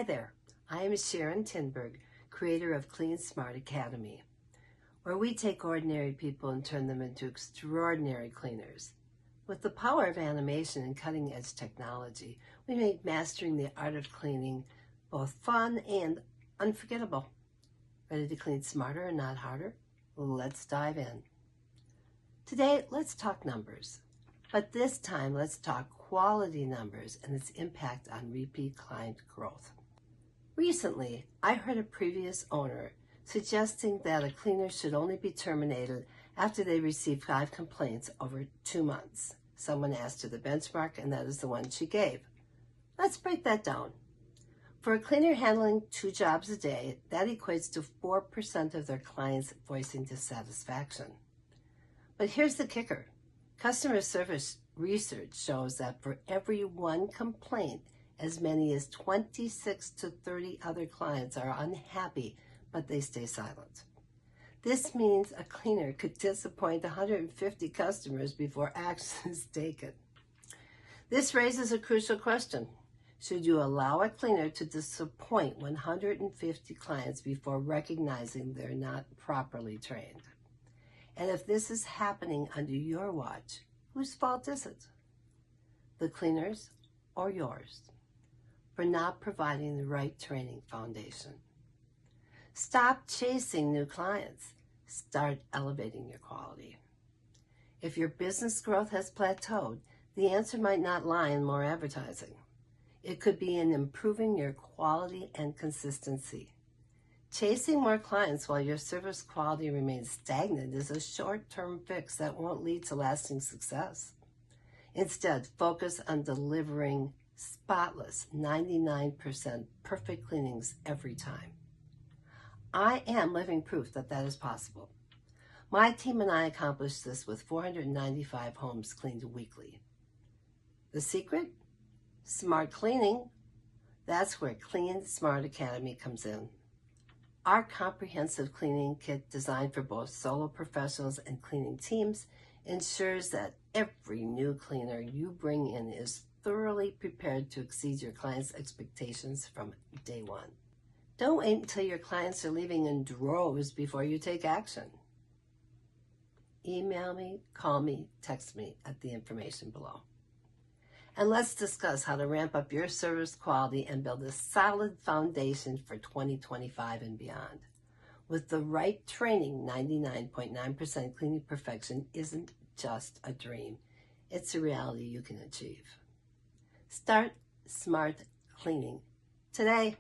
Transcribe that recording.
there, I am Sharon Tinberg, creator of CleanSmart Academy, where we take ordinary people and turn them into extraordinary cleaners. With the power of animation and cutting-edge technology, we make mastering the art of cleaning both fun and unforgettable. Ready to clean smarter and not harder? Let's dive in. Today, let's talk numbers. But this time, let's talk quality numbers and its impact on repeat client growth. Recently, I heard a previous owner suggesting that a cleaner should only be terminated after they receive 5 complaints over 2 months. Someone asked her the benchmark, and that is the one she gave. Let's break that down. For a cleaner handling 2 jobs a day, that equates to 4% of their clients voicing dissatisfaction. But here's the kicker. Customer service research shows that for every 1 complaint, as many as 26 to 30 other clients are unhappy, but they stay silent. This means a cleaner could disappoint 150 customers before action is taken. This raises a crucial question. Should you allow a cleaner to disappoint 150 clients before recognizing they're not properly trained? And if this is happening under your watch, whose fault is it? The cleaner's or yours? For not providing the right training foundation. Stop chasing new clients. Start elevating your quality. If your business growth has plateaued, the answer might not lie in more advertising. It could be in improving your quality and consistency. Chasing more clients while your service quality remains stagnant is a short-term fix that won't lead to lasting success. Instead, focus on delivering spotless, 99% perfect cleanings every time. I am living proof that that is possible. My team and I accomplished this with 495 homes cleaned weekly. The secret? Smart cleaning. That's where CleanSmart Academy comes in. Our comprehensive cleaning kit designed for both solo professionals and cleaning teams ensures that every new cleaner you bring in is thoroughly prepared to exceed your clients' expectations from day one. Don't wait until your clients are leaving in droves before you take action. Email me, call me, text me at the information below. And let's discuss how to ramp up your service quality and build a solid foundation for 2025 and beyond. With the right training, 99.9% cleaning perfection isn't just a dream. It's a reality you can achieve. Start smart cleaning today.